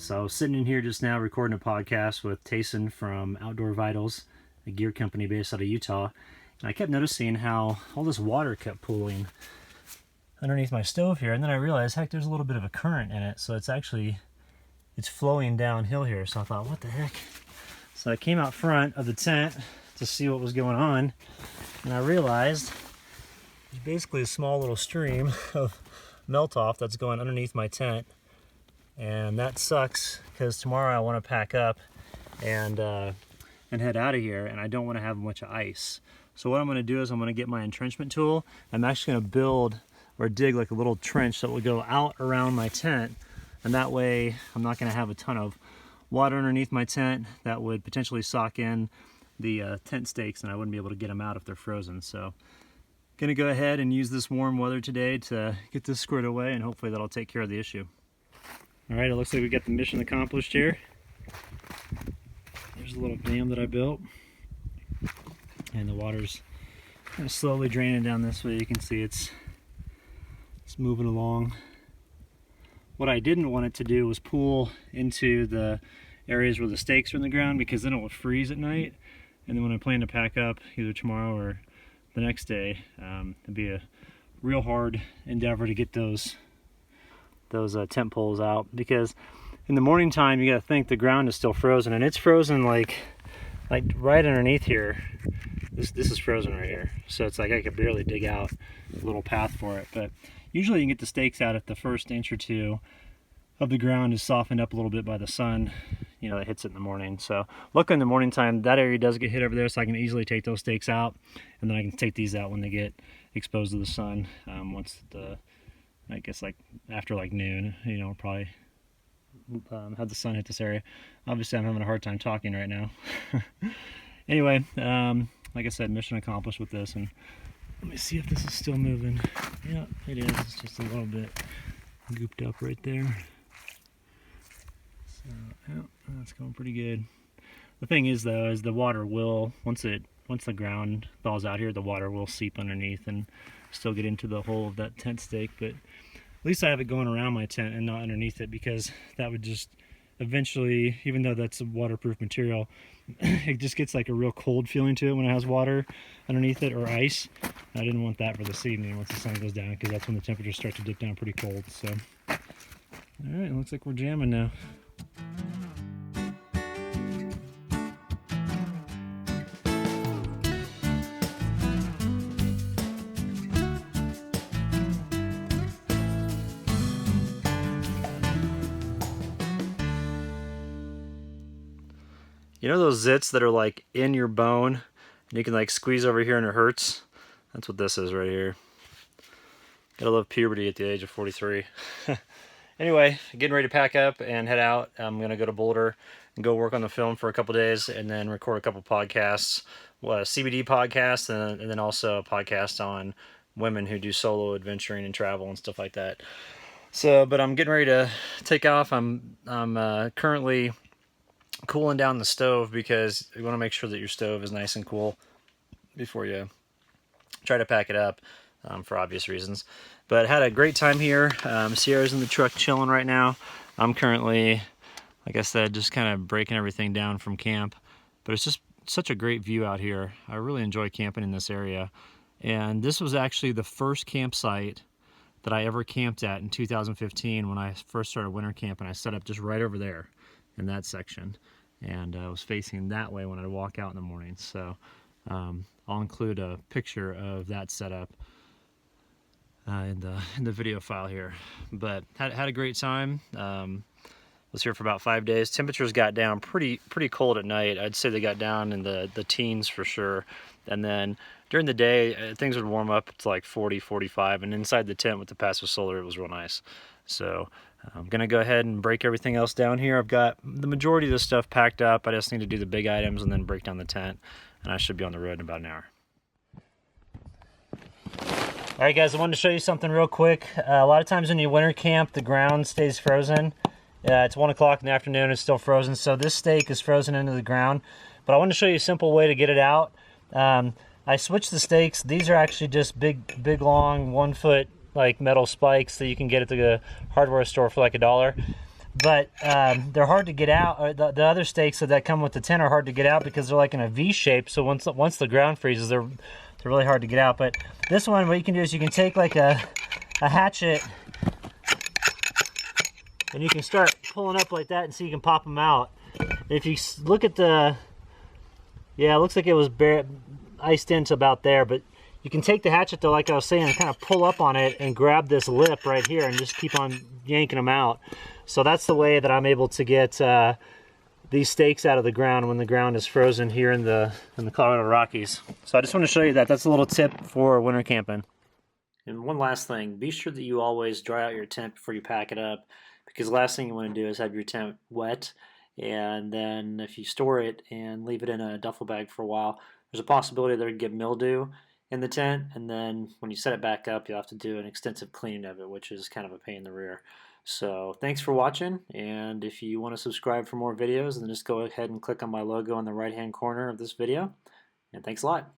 So I was sitting in here just now recording a podcast with Tayson from Outdoor Vitals, a gear company based out of Utah. And I kept noticing how all this water kept pooling underneath my stove here. And then I realized, heck, there's a little bit of a current in it. So it's flowing downhill here. So I thought, what the heck? So I came out front of the tent to see what was going on. And I realized there's basically a small little stream of melt off that's going underneath my tent. And that sucks because tomorrow I want to pack up and head out of here, and I don't want to have a bunch of ice. So what I'm going to do is I'm going to get my entrenchment tool. I'm actually going to build or dig like a little trench that will go out around my tent, and that way I'm not going to have a ton of water underneath my tent that would potentially sock in the tent stakes, and I wouldn't be able to get them out if they're frozen. So going to go ahead and use this warm weather today to get this squared away, and hopefully that'll take care of the issue. All right, it looks like we got the mission accomplished here. There's a little dam that I built, and the water's kind of slowly draining down this way. You can see it's moving along. What I didn't want it to do was pool into the areas where the stakes are in the ground, because then it would freeze at night. And then when I plan to pack up either tomorrow or the next day, it'd be a real hard endeavor to get those tent poles out, because in the morning time you got to think the ground is still frozen, and it's frozen like right underneath here. This is frozen right here, so it's like I could barely dig out a little path for it. But usually you can get the stakes out if the first inch or two of the ground is softened up a little bit by the sun, you know, that hits it in the morning. So luckily in the morning time that area does get hit over there, so I can easily take those stakes out, and then I can take these out when they get exposed to the sun. Once I guess like after like noon, you know, probably have the sun hit this area. Obviously I'm having a hard time talking right now. Anyway, like I said, mission accomplished with this, and let me see if this is still moving. Yeah, it is. It's just a little bit gooped up right there. So yeah, that's going pretty good. The thing is though, is the water will, once the ground thaws out here, the water will seep underneath and still get into the hole of that tent stake. But at least I have it going around my tent and not underneath it, because that would just eventually, even though that's a waterproof material, it just gets like a real cold feeling to it when it has water underneath it, or ice. I didn't want that for this evening once the sun goes down, because that's when the temperatures start to dip down pretty cold. So all right, looks like we're jamming now. You know those zits that are like in your bone and you can like squeeze over here and it hurts? That's what this is right here. Gotta love puberty at the age of 43. Anyway, getting ready to pack up and head out. I'm gonna go to Boulder and go work on the film for a couple days, and then record a couple podcasts, a CBD podcast, and then also a podcast on women who do solo adventuring and travel and stuff like that. So, but I'm getting ready to take off. I'm currently cooling down the stove, because you want to make sure that your stove is nice and cool before you try to pack it up, for obvious reasons. But had a great time here. Sierra's in the truck chilling right now. I'm currently, like I said, just kind of breaking everything down from camp, but it's just such a great view out here. I really enjoy camping in this area, and this was actually the first campsite that I ever camped at in 2015 when I first started winter camping. I set up just right over there in that section, and I was facing that way when I walk out in the morning. So I'll include a picture of that setup in the video file here. But had a great time. Was here for about 5 days. Temperatures got down pretty cold at night. I'd say they got down in the teens for sure, and then during the day things would warm up to like 40, 45, and inside the tent with the passive solar it was real nice. So I'm gonna go ahead and break everything else down here. I've got the majority of this stuff packed up. I just need to do the big items and then break down the tent, and I should be on the road in about an hour. All right guys, I wanted to show you something real quick. A lot of times when you winter camp, the ground stays frozen. It's 1 o'clock in the afternoon, it's still frozen. So this stake is frozen into the ground, but I want to show you a simple way to get it out. I switched the stakes. These are actually just big long 1 foot like metal spikes that you can get at the hardware store for like $1. but they're hard to get out. The other stakes that come with the tent are hard to get out because they're like in a V shape. So once the ground freezes, they're really hard to get out. But this one, what you can do is you can take like a hatchet and you can start pulling up like that, and so you can pop them out. And if you look at the, yeah, it looks like it was iced into about there, but you can take the hatchet though, like I was saying, and kind of pull up on it and grab this lip right here and just keep on yanking them out. So that's the way that I'm able to get these stakes out of the ground when the ground is frozen here in the Colorado Rockies. So I just want to show you that. That's a little tip for winter camping. And one last thing, be sure that you always dry out your tent before you pack it up, because the last thing you want to do is have your tent wet, and then if you store it and leave it in a duffel bag for a while, there's a possibility that it could get mildew in the tent, and then when you set it back up, you'll have to do an extensive cleaning of it, which is kind of a pain in the rear. So thanks for watching, and if you want to subscribe for more videos, then just go ahead and click on my logo on the right hand corner of this video, and thanks a lot.